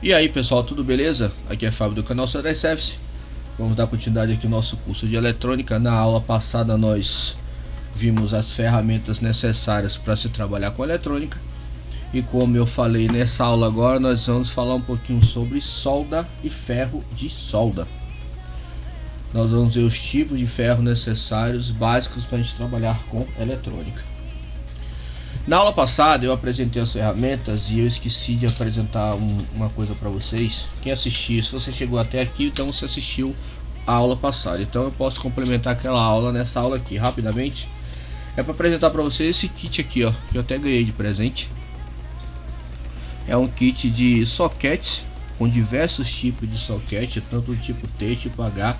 E aí pessoal, tudo beleza? Aqui é Fábio do canal Sodré Service. Vamos dar continuidade aqui no nosso curso de eletrônica. Na aula passada nós vimos as ferramentas necessárias para se trabalhar com eletrônica. E como eu falei nessa aula agora, nós vamos falar um pouquinho sobre solda e ferro de solda. Nós vamos ver os tipos de ferro necessários básicos para a gente trabalhar com eletrônica. Na aula passada eu apresentei as ferramentas e eu esqueci de apresentar uma coisa para vocês. Quem assistiu, se você chegou até aqui, então você assistiu a aula passada. Então eu posso complementar aquela aula nessa aula aqui rapidamente. É para apresentar para vocês esse kit aqui, ó, que eu até ganhei de presente. É um kit de soquetes com diversos tipos de soquete, tanto do tipo T, tipo H,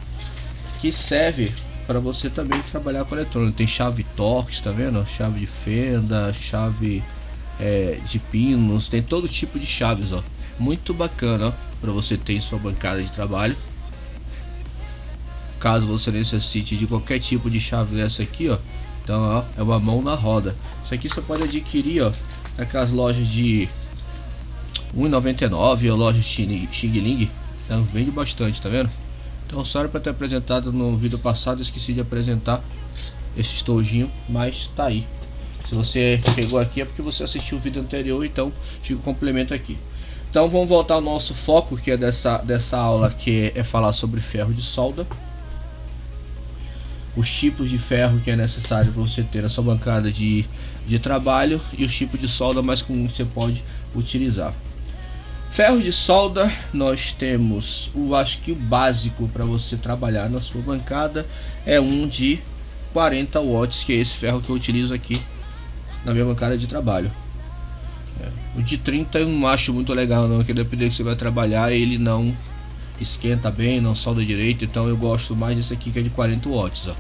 que serve para você também trabalhar com eletrônica. Tem chave Torx, tá vendo? Chave de fenda, chave de pinos, tem todo tipo de chaves, ó. Muito bacana, para você ter em sua bancada de trabalho. Caso você necessite de qualquer tipo de chave dessa aqui, ó, então ó, é uma mão na roda. Isso aqui você pode adquirir, ó, naquelas lojas de R$1,99, a loja Xing Ling, então vende bastante, tá vendo? Então, sorry para ter apresentado no vídeo passado, esqueci de apresentar esse estojinho, mas tá aí. Se você chegou aqui é porque você assistiu o vídeo anterior, então fica o complemento aqui. Então vamos voltar ao nosso foco, que é dessa aula, que é falar sobre ferro de solda. Os tipos de ferro que é necessário para você ter a sua bancada de trabalho e os tipos de solda mais comuns que você pode utilizar. Ferro de solda, nós temos, acho que o básico para você trabalhar na sua bancada é um de 40 watts, que é esse ferro que eu utilizo aqui na minha bancada de trabalho. O de 30 eu não acho muito legal não, porque dependendo que você vai trabalhar ele não esquenta bem, não solda direito, então eu gosto mais desse aqui que é de 40 watts, ó.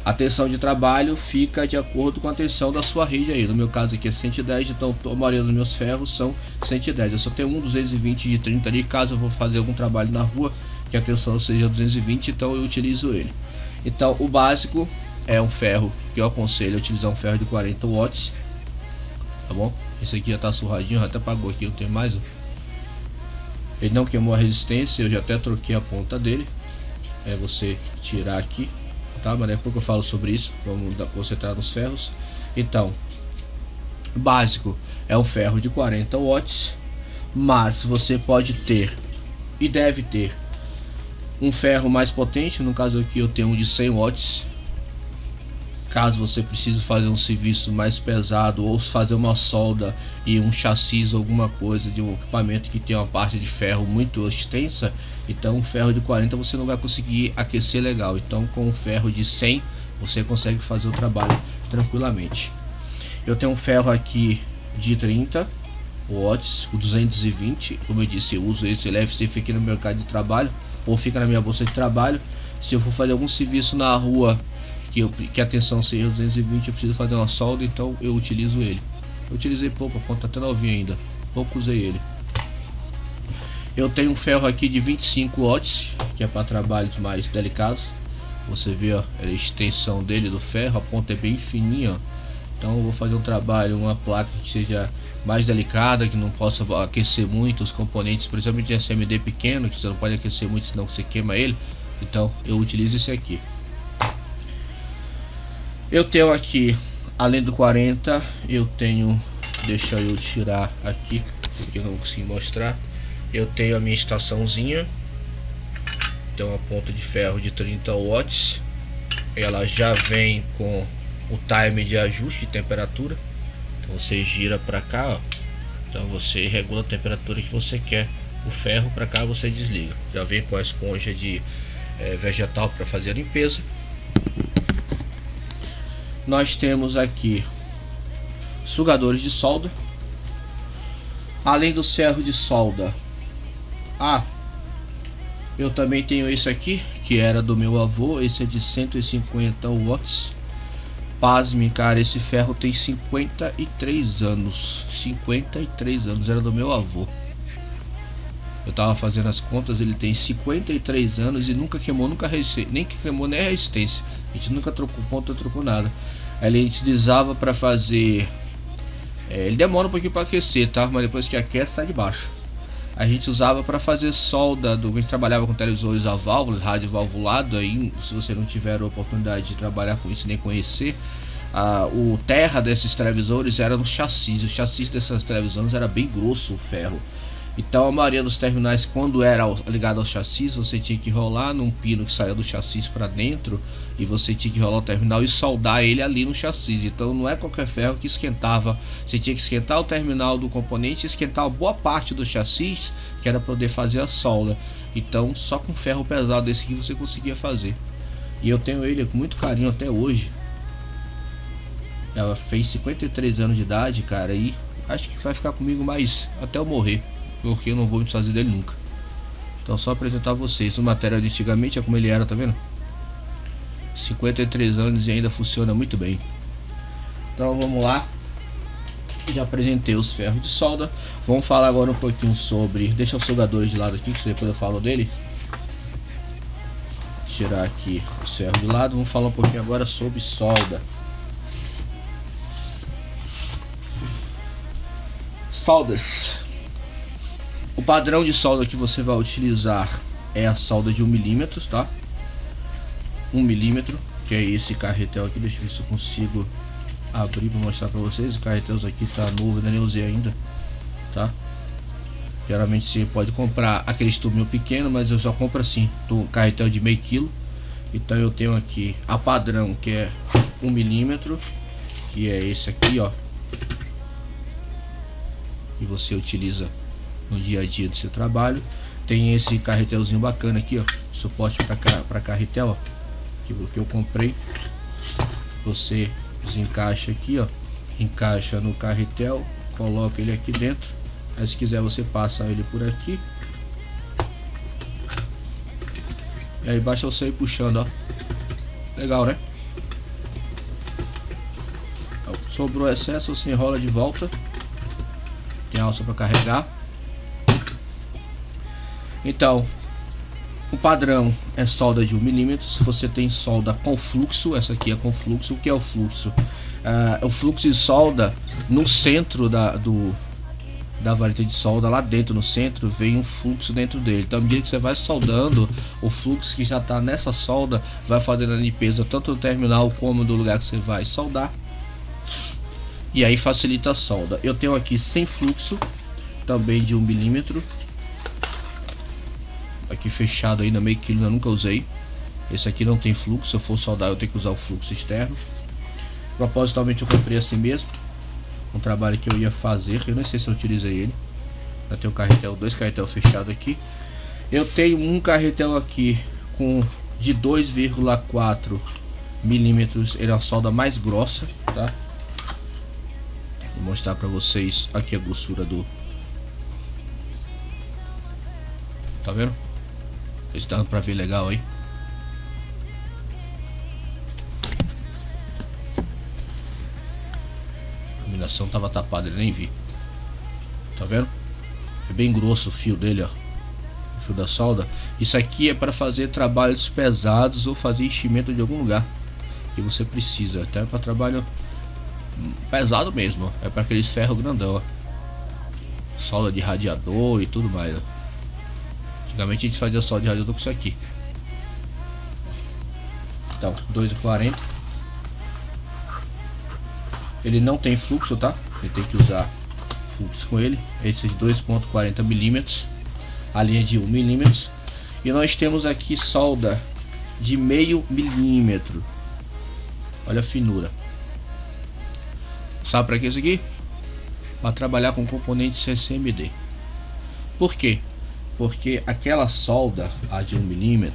A tensão de trabalho fica de acordo com a tensão da sua rede aí. No meu caso aqui é 110, então a maioria dos meus ferros são 110. Eu só tenho um 220 de 30 ali, caso eu vou fazer algum trabalho na rua que a tensão seja 220, então eu utilizo ele. Então o básico é um ferro que eu aconselho a utilizar, um ferro de 40 watts, tá bom? Esse aqui já tá surradinho, já até apagou aqui, não tem mais, ó. Ele não queimou a resistência, eu já até troquei a ponta dele. É você tirar aqui, tá? Mas depois que eu falo sobre isso, vamos concentrar nos ferros. Então, básico é um ferro de 40 watts, mas você pode ter e deve ter um ferro mais potente. No caso aqui eu tenho um de 100 watts. Caso você precise fazer um serviço mais pesado ou fazer uma solda e um chassi, alguma coisa de um equipamento que tem uma parte de ferro muito extensa, então um ferro de 40 você não vai conseguir aquecer legal. Então com um ferro de 100 você consegue fazer o trabalho tranquilamente. Eu tenho um ferro aqui de 30 watts, o 220, como eu disse, eu uso esse leve, fica aqui no meu mercado de trabalho ou fica na minha bolsa de trabalho. Se eu for fazer algum serviço na rua que a tensão seja 220, eu preciso fazer uma solda, então eu utilizo ele. Eu utilizei pouco, a ponta tá até novinha ainda, pouco usei ele. Eu tenho um ferro aqui de 25 watts, que é para trabalhos mais delicados. Você vê, ó, a extensão dele do ferro, a ponta é bem fininha, ó. Então eu vou fazer um trabalho, uma placa que seja mais delicada, que não possa aquecer muito os componentes, principalmente de SMD pequeno, que você não pode aquecer muito, senão você queima ele. Então eu utilizo esse aqui. Eu tenho aqui, além do 40, eu tenho, deixa eu tirar aqui, porque eu não consigo mostrar. Eu tenho a minha estaçãozinha, tem uma ponta de ferro de 30 watts. Ela já vem com o timer de ajuste de temperatura. Então você gira para cá, ó. Então você regula a temperatura que você quer. O ferro para cá você desliga. Já vem com a esponja de vegetal para fazer a limpeza. Nós temos aqui sugadores de solda. Além dos ferros de solda, eu também tenho esse aqui, que era do meu avô. Esse é de 150 watts. Pasme, cara, esse ferro tem 53 anos. 53 anos, era do meu avô. Eu tava fazendo as contas, ele tem 53 anos e nunca queimou, nem queimou nem a resistência. A gente nunca trocou ponta, trocou nada. Aí a gente utilizava para fazer ele demora um pouquinho para aquecer, tá? Mas depois que aquece sai de baixo. a gente usava para fazer solda a gente trabalhava com televisores a válvulas, rádio valvulado. Aí, se você não tiver a oportunidade de trabalhar com isso nem conhecer, o terra desses televisores era no chassi. O chassi dessas televisões era bem grosso, o ferro. Então a maioria dos terminais, quando era ligado ao chassi, você tinha que rolar num pino que saía do chassi para dentro, e você tinha que rolar o terminal e soldar ele ali no chassi. Então não é qualquer ferro que esquentava, você tinha que esquentar o terminal do componente e esquentar uma boa parte do chassi, que era poder fazer a solda. Então só com ferro pesado desse aqui você conseguia fazer. E eu tenho ele com muito carinho até hoje. Ela fez 53 anos de idade, cara, e acho que vai ficar comigo mais até eu morrer, porque eu não vou me desfazer dele nunca. Então só apresentar a vocês o material de antigamente, é como ele era, tá vendo? 53 anos e ainda funciona muito bem. Então vamos lá. Já apresentei os ferros de solda. Vamos falar agora um pouquinho sobre... Deixa os soldadores de lado aqui, que depois eu falo dele. Tirar aqui os ferros de lado. Vamos falar um pouquinho agora sobre solda. Soldas. O padrão de solda que você vai utilizar é a solda de 1 mm, tá? 1 mm, que é esse carretel aqui. Deixa eu ver se eu consigo abrir para mostrar para vocês. O carretel aqui tá novo, ainda nem usei ainda, tá? Geralmente você pode comprar aqueles tubinhos pequenos, mas eu só compro assim, do carretel de meio quilo. Então eu tenho aqui a padrão, que é 1 mm, que é esse aqui, ó, que você utiliza no dia a dia do seu trabalho. Tem esse carretelzinho bacana aqui, ó, suporte para carretel, ó, que eu comprei. Você desencaixa aqui, ó, encaixa no carretel, coloca ele aqui dentro. Aí se quiser você passa ele por aqui, e aí basta você ir puxando, ó. Legal, né? Então, sobrou excesso, você enrola de volta. Tem alça para carregar. Então, o padrão é solda de 1 mm. Se você tem solda com fluxo, essa aqui é com fluxo. O que é o fluxo? O fluxo de solda no centro da vareta de solda, lá dentro no centro, vem um fluxo dentro dele. Então, à medida que você vai soldando, o fluxo que já está nessa solda vai fazendo a limpeza tanto do terminal como do lugar que você vai soldar. E aí facilita a solda. Eu tenho aqui sem fluxo, também de 1 mm. Aqui fechado ainda, meio quilo, eu nunca usei. Esse aqui não tem fluxo, se eu for soldar eu tenho que usar o fluxo externo. Propositalmente eu comprei assim mesmo, um trabalho que eu ia fazer, eu não sei se eu utilizei ele. Eu tenho um carretel, 2 carretel fechado aqui. Eu tenho um carretel aqui com de 2,4 mm, ele é uma solda mais grossa, tá? Vou mostrar pra vocês aqui a grossura do... Tá vendo? Está dando pra ver legal aí. A iluminação tava tapada, ele nem vi. Tá vendo? É bem grosso o fio dele, ó. O fio da solda. Isso aqui é para fazer trabalhos pesados ou fazer enchimento de algum lugar que você precisa. Até para trabalho pesado mesmo, ó. É para aqueles ferros grandão, ó. Solda de radiador e tudo mais, ó. Antigamente a gente fazia solda de radiador com isso aqui. Então, 2,40. Ele não tem fluxo, tá? Ele tem que usar fluxo com ele. Esse de 2,40 mm. A linha de 1 mm. E nós temos aqui solda de meio milímetro. Olha a finura. Sabe para que isso aqui? Para trabalhar com componentes CCMD. Por quê? Porque aquela solda, a de 1 mm,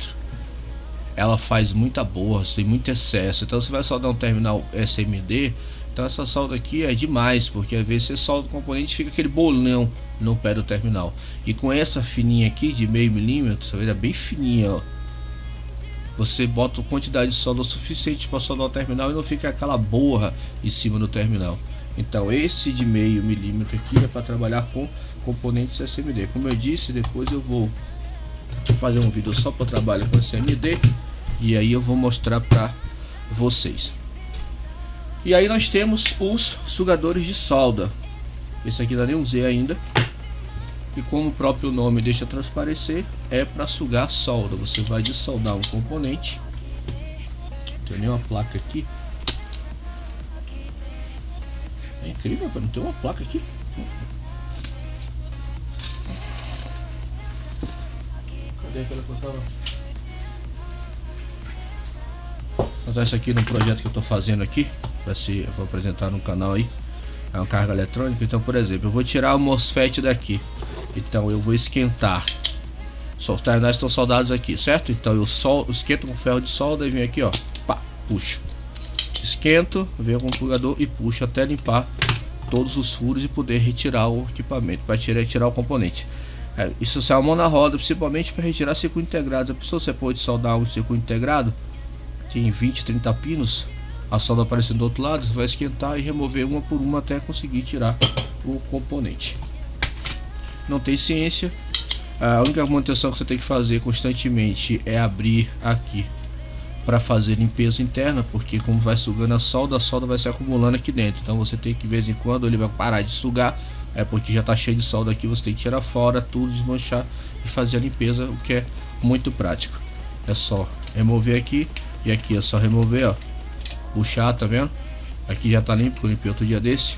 ela faz muita borra, tem muito excesso. Então você vai soldar um terminal SMD, então essa solda aqui é demais, porque às vezes você solda o componente e fica aquele bolão no pé do terminal. E com essa fininha aqui de meio milímetro, você vê, é bem fininha, ó. Você bota a quantidade de solda suficiente para soldar o terminal e não fica aquela borra em cima do terminal. Então esse de meio milímetro aqui é para trabalhar com componentes SMD. Como eu disse, depois eu vou fazer um vídeo só para trabalho com SMD, e aí eu vou mostrar para vocês. E aí nós temos os sugadores de solda. Esse aqui eu nem usei ainda. E como o próprio nome deixa transparecer, é para sugar solda. Você vai dessoldar um componente. Tem nenhuma placa aqui. É incrível, não tem uma placa aqui. Cadê aquela que eu tava? Então isso aqui no projeto que eu tô fazendo aqui, eu vou apresentar no canal aí. É uma carga eletrônica. Então, por exemplo, eu vou tirar o MOSFET daqui. Então eu vou esquentar. Os terminais estão soldados aqui, certo? Então eu esquento com ferro de solda e venho aqui, ó, pá, puxo. Esquento, venho com o plugador e puxo até limpar todos os furos e poder retirar o equipamento, para tirar o componente. Isso é uma mão na roda, principalmente para retirar circuito integrado. A pessoa, você pode soldar um circuito integrado, tem 20, 30 pinos, a solda aparecendo do outro lado, você vai esquentar e remover uma por uma até conseguir tirar o componente. Não tem ciência. A única manutenção que você tem que fazer constantemente é abrir aqui para fazer limpeza interna, porque como vai sugando a solda vai se acumulando aqui dentro. Então você tem que, de vez em quando, ele vai parar de sugar, porque já está cheio de solda aqui, você tem que tirar fora tudo, desmanchar e fazer a limpeza, o que é muito prático. É só remover aqui e aqui é só remover, ó, puxar, tá vendo? Aqui já está limpo, eu limpei outro dia desse.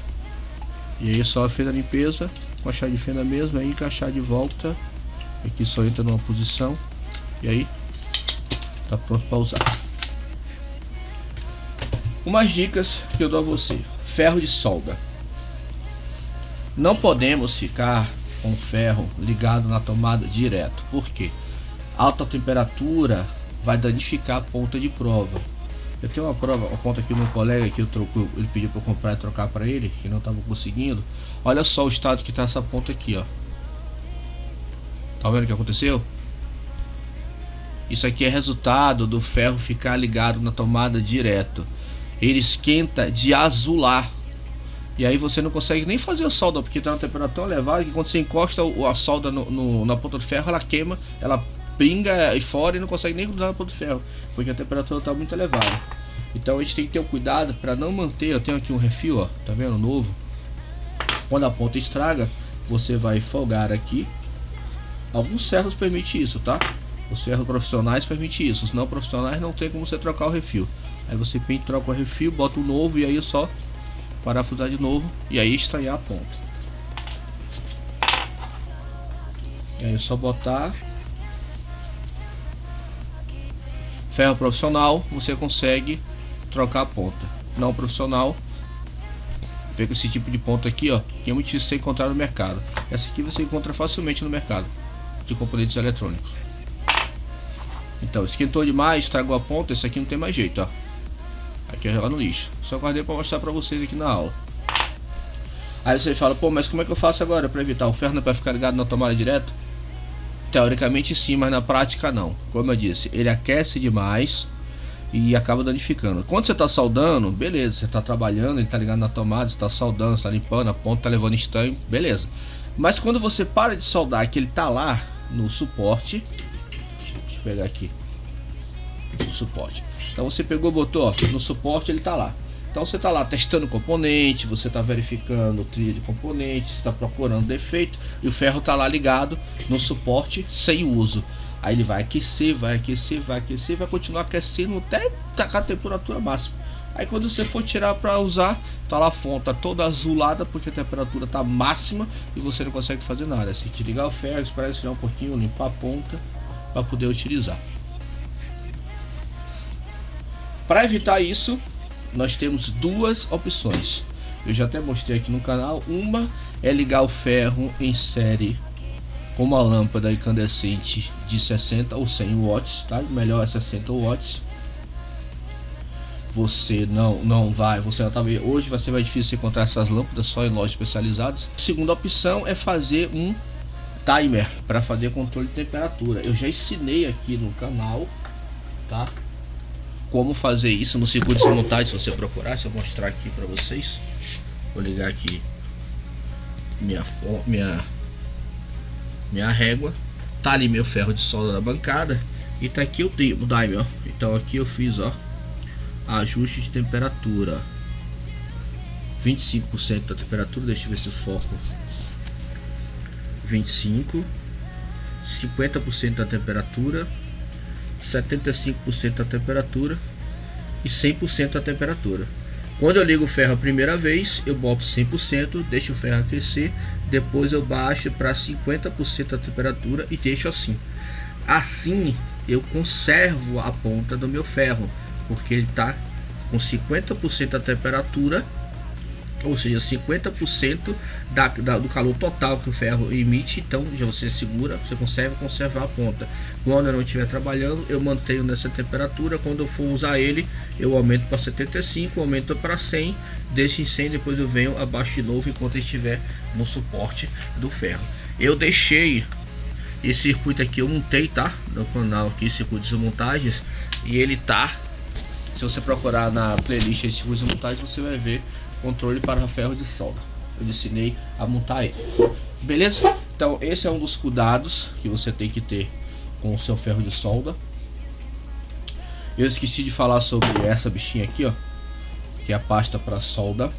E aí só fez a limpeza com a chave de fenda mesmo, aí encaixar de volta. Aqui só entra numa posição e aí tá pronto para usar. Umas dicas que eu dou a você: ferro de solda. Não podemos ficar com o ferro ligado na tomada direto, porque alta temperatura vai danificar a ponta de prova. Eu tenho uma ponta aqui no colega que ele pediu para eu comprar e trocar para ele, que não estava conseguindo. Olha só o estado que tá essa ponta aqui, ó. Tá vendo o que aconteceu? Isso aqui é resultado do ferro ficar ligado na tomada direto. Ele esquenta de azular. E aí você não consegue nem fazer a solda, porque tem uma temperatura tão elevada que quando você encosta a solda na ponta do ferro, ela queima, ela pinga aí fora e não consegue nem grudar na ponta do ferro, porque a temperatura está muito elevada. Então a gente tem que ter um cuidado para não manter. Eu tenho aqui um refil, ó, tá vendo, novo. Quando a ponta estraga, você vai folgar aqui. Alguns ferros permitem isso, tá? Os ferros profissionais permitem isso, os não profissionais não tem como você trocar o refil. Aí você troca o refil, bota o novo e aí é só parafusar de novo e aí estaiar a ponta. E aí é só botar. Ferro profissional, você consegue trocar a ponta. Não profissional, pega esse tipo de ponta aqui, ó, que é muito difícil você encontrar no mercado. Essa aqui você encontra facilmente no mercado de componentes eletrônicos. Então, esquentou demais, estragou a ponta, esse aqui não tem mais jeito, ó. Aqui é jogar no lixo. Só guardei para mostrar para vocês aqui na aula. Aí você fala, pô, mas como é que eu faço agora para evitar? O ferro não é para ficar ligado na tomada direto? Teoricamente sim, mas na prática não. Como eu disse, ele aquece demais e acaba danificando. Quando você está soldando, beleza, você está trabalhando, ele está ligado na tomada, você está soldando, está limpando, a ponta está levando estanho, beleza. Mas quando você para de soldar, que ele está lá no suporte, deixa eu pegar aqui, no suporte. Então você pegou, botou, ó, no suporte, ele está lá. Então você está lá testando componente, você está verificando trilha de componentes, está procurando defeito e o ferro está lá ligado no suporte sem uso. Aí ele vai aquecer, vai aquecer, vai aquecer, vai continuar aquecendo até tacar a temperatura máxima. Aí quando você for tirar para usar, tá lá a fonte toda azulada porque a temperatura tá máxima e você não consegue fazer nada. Você tem que ligar o ferro, esperar esfriar um pouquinho, limpar a ponta para poder utilizar. Para evitar isso, nós temos duas opções. Eu já até mostrei aqui no canal. Uma é ligar o ferro em série com uma lâmpada incandescente de 60 ou 100 watts, tá? O melhor é 60 watts. Você não vai, você não tá vendo, hoje vai ser mais difícil encontrar essas lâmpadas só em lojas especializadas. A segunda opção é fazer um timer para fazer controle de temperatura. Eu já ensinei aqui no canal, tá? Como fazer isso no circuito de montagem, se você procurar, se eu mostrar aqui para vocês. Vou ligar aqui minha régua, tá ali meu ferro de solda da bancada e tá aqui o timer, ó. Então aqui eu fiz, ó, ajuste de temperatura 25% da temperatura, deixa eu ver se o foco, 25%, 50% da temperatura, 75% da temperatura e 100% da temperatura. Quando eu ligo o ferro a primeira vez, eu boto 100%, deixo o ferro aquecer, depois eu baixo para 50% da temperatura e deixo assim. Assim eu conservo a ponta do meu ferro, porque ele está com 50% da temperatura, ou seja, 50% do calor total que o ferro emite. Então já você segura, você consegue conservar a ponta. Quando eu não estiver trabalhando, eu mantenho nessa temperatura. Quando eu for usar ele, eu aumento para 75, aumento para 100, deixo em 100, depois eu venho abaixo de novo enquanto estiver no suporte do ferro. Eu deixei esse circuito aqui, eu montei, tá, no canal aqui, circuito de montagens, e ele tá, se você procurar na playlist de circuito de montagem, você vai ver controle para ferro de solda. Eu ensinei a montar ele, beleza? Então esse é um dos cuidados que você tem que ter com o seu ferro de solda. Eu esqueci de falar sobre essa bichinha aqui, ó, que é a pasta para solda,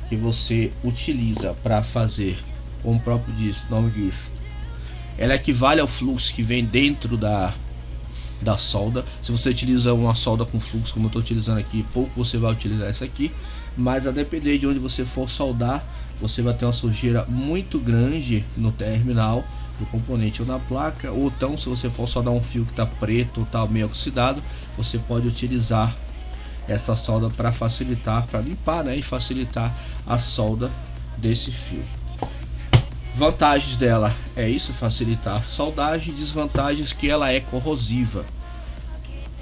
que você utiliza para fazer, como o próprio nome diz, ela equivale ao fluxo que vem dentro da solda. Se você utiliza uma solda com fluxo, como eu estou utilizando aqui, pouco você vai utilizar essa aqui, mas a depender de onde você for soldar, você vai ter uma sujeira muito grande no terminal do componente ou na placa, ou então se você for soldar um fio que está preto ou está meio oxidado, você pode utilizar essa solda para facilitar, para limpar, né, e facilitar a solda desse fio. Vantagens dela é isso, facilitar a soldagem. Desvantagens que ela é corrosiva.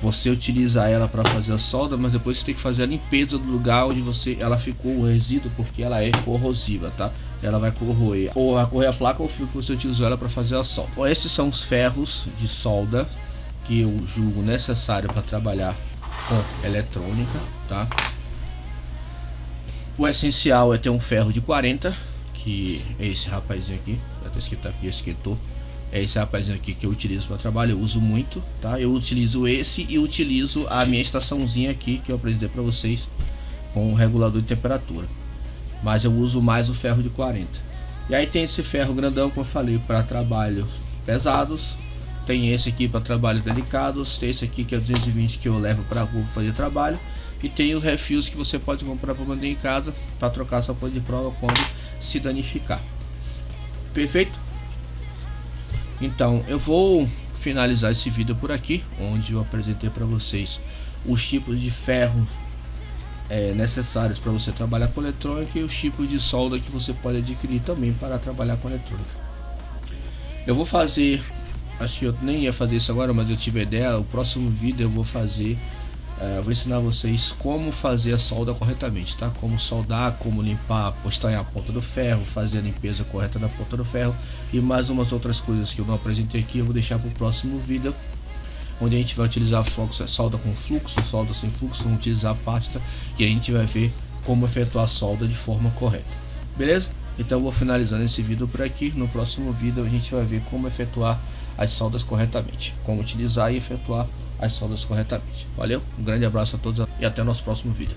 Você utiliza ela para fazer a solda, mas depois você tem que fazer a limpeza do lugar onde ela ficou o resíduo, porque ela é corrosiva, tá? Ela vai corroer ou vai corroer a placa ou o fio que você utilizou ela para fazer a solda. Bom, esses são os ferros de solda que eu julgo necessário para trabalhar com eletrônica, tá? O essencial é ter um ferro de 40, que é esse rapazinho aqui, tá escrito aqui, esquentou. É esse rapazinho aqui que eu utilizo para trabalho, eu uso muito, tá? Eu utilizo esse e utilizo a minha estaçãozinha aqui que eu apresentei para vocês com o regulador de temperatura, mas eu uso mais o ferro de 40. E aí tem esse ferro grandão, como eu falei, para trabalhos pesados. Tem esse aqui para trabalhos delicados. Tem esse aqui que é 220 que eu levo para rua fazer trabalho. E tem os refis que você pode comprar para manter em casa para trocar sua ponta de prova quando se danificar. Perfeito? Então eu vou finalizar esse vídeo por aqui, onde eu apresentei para vocês os tipos de ferro necessários para você trabalhar com eletrônica e os tipos de solda que você pode adquirir também para trabalhar com eletrônica. Eu vou fazer, acho que eu nem ia fazer isso agora, mas eu tive a ideia. O próximo vídeo eu vou fazer, eu vou ensinar vocês como fazer a solda corretamente, tá? Como soldar, como limpar, postar a ponta do ferro, fazer a limpeza correta da ponta do ferro e mais umas outras coisas que eu não apresentei aqui. Eu vou deixar para o próximo vídeo, onde a gente vai utilizar solda com fluxo, solda sem fluxo, vamos utilizar a pasta e a gente vai ver como efetuar a solda de forma correta, beleza? Então eu vou finalizando esse vídeo por aqui. No próximo vídeo a gente vai ver como efetuar as soldas corretamente, como utilizar e efetuar as soldas corretamente. Valeu, um grande abraço a todos e até o nosso próximo vídeo.